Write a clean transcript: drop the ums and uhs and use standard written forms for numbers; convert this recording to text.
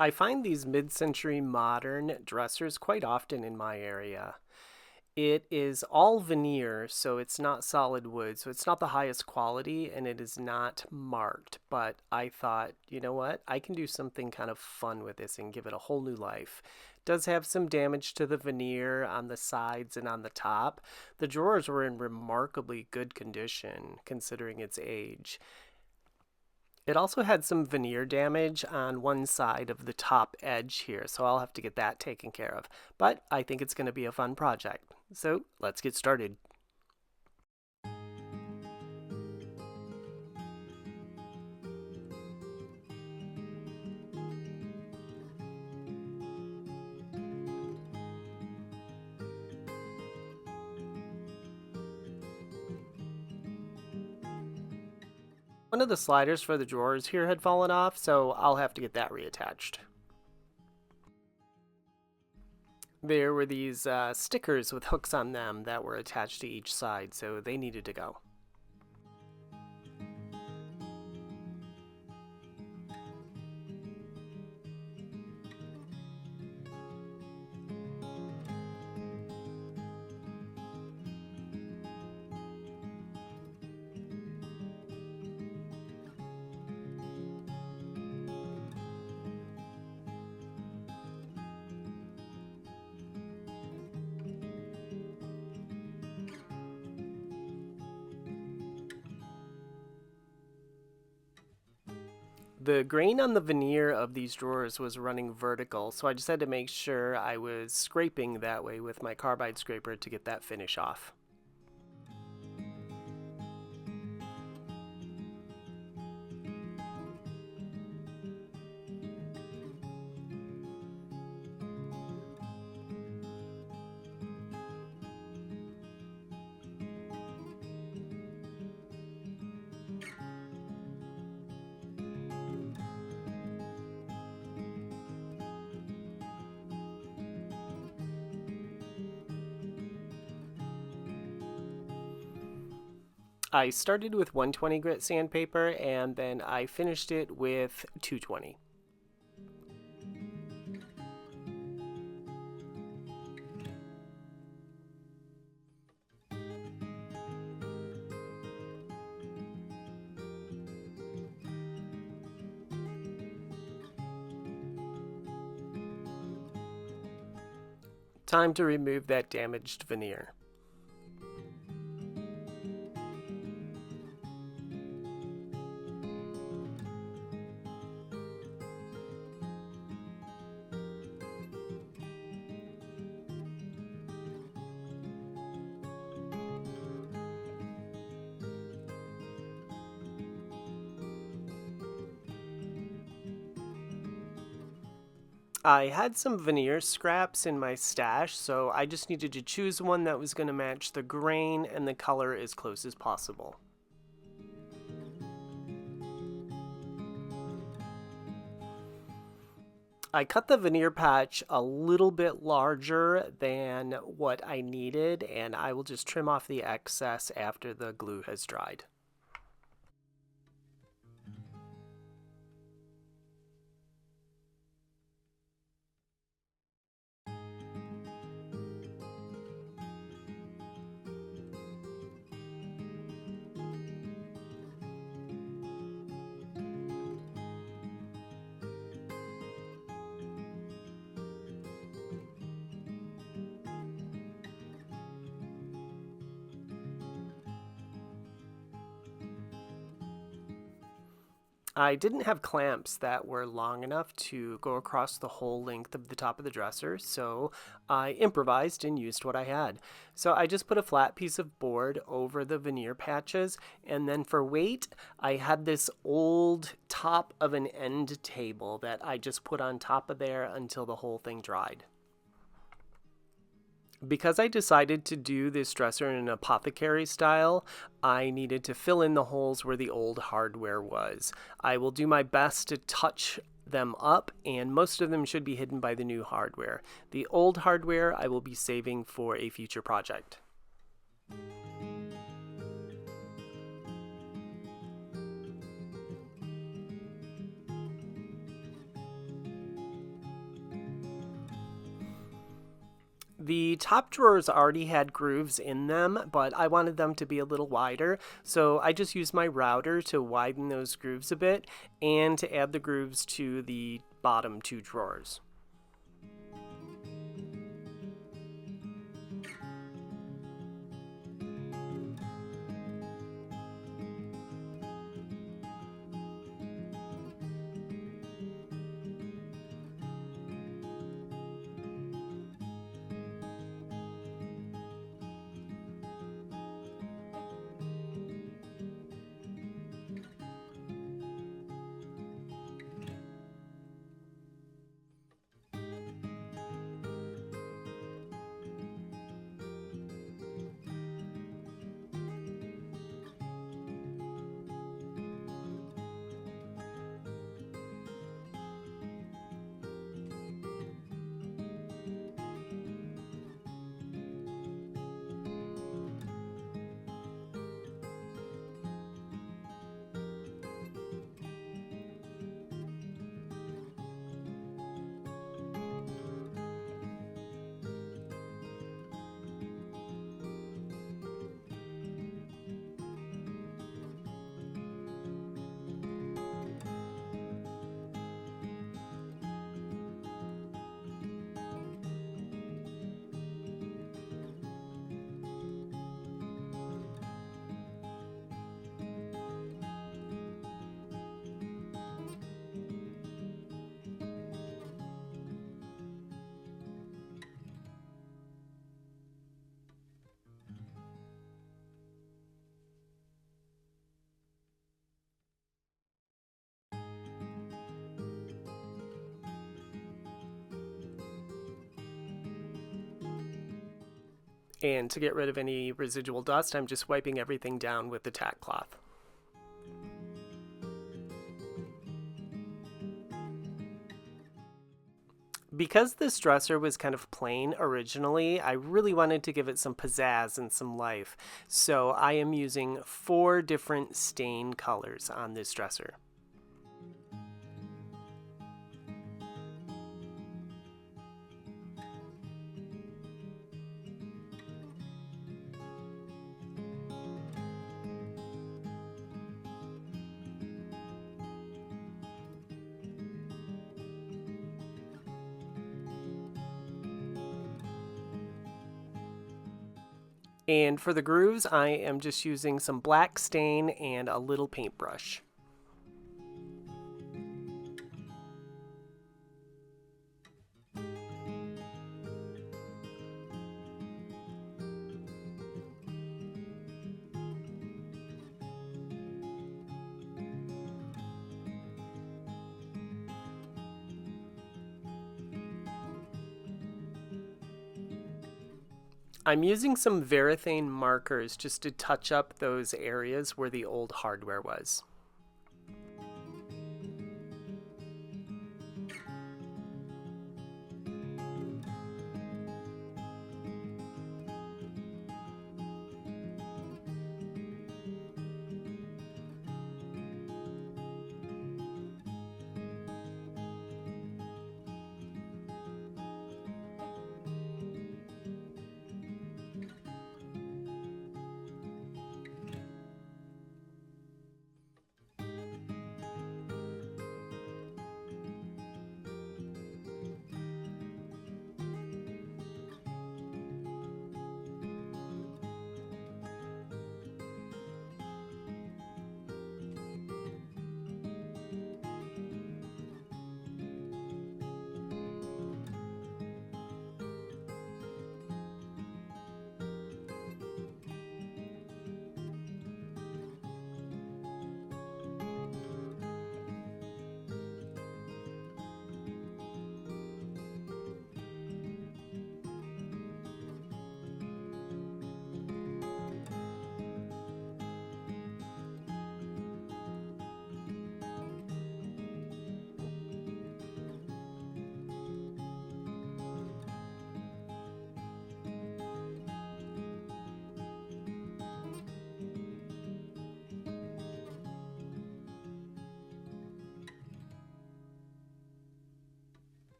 I find these mid-century modern dressers quite often in my area. It is all veneer, so it's not solid wood, so it's not the highest quality and it is not marked. But I thought, you know what? I can do something kind of fun with this and give it a whole new life. It does have some damage to the veneer on the sides and on the top. The drawers were in remarkably good condition considering its age. It also had some veneer damage on one side of the top edge here, so I'll have to get that taken care of. But I think it's going to be a fun project. So let's get started. One of the sliders for the drawers here had fallen off, so I'll have to get that reattached. There were these stickers with hooks on them that were attached to each side, so they needed to go. The grain on the veneer of these drawers was running vertical, so I just had to make sure I was scraping that way with my carbide scraper to get that finish off. I started with 120 grit sandpaper and then I finished it with 220. Time to remove that damaged veneer. I had some veneer scraps in my stash, so I just needed to choose one that was going to match the grain and the color as close as possible. I cut the veneer patch a little bit larger than what I needed, and I will just trim off the excess after the glue has dried. I didn't have clamps that were long enough to go across the whole length of the top of the dresser, so I improvised and used what I had. So I just put a flat piece of board over the veneer patches, and then for weight, I had this old top of an end table that I just put on top of there until the whole thing dried. Because I decided to do this dresser in an apothecary style, I needed to fill in the holes where the old hardware was. I will do my best to touch them up, and most of them should be hidden by the new hardware. The old hardware I will be saving for a future project. The top drawers already had grooves in them, but I wanted them to be a little wider, so I just used my router to widen those grooves a bit and to add the grooves to the bottom two drawers. And to get rid of any residual dust, I'm just wiping everything down with the tack cloth. Because this dresser was kind of plain originally, I really wanted to give it some pizzazz and some life. So I am using 4 different stain colors on this dresser. And for the grooves, I am just using some black stain and a little paintbrush. I'm using some varathane markers just to touch up those areas where the old hardware was.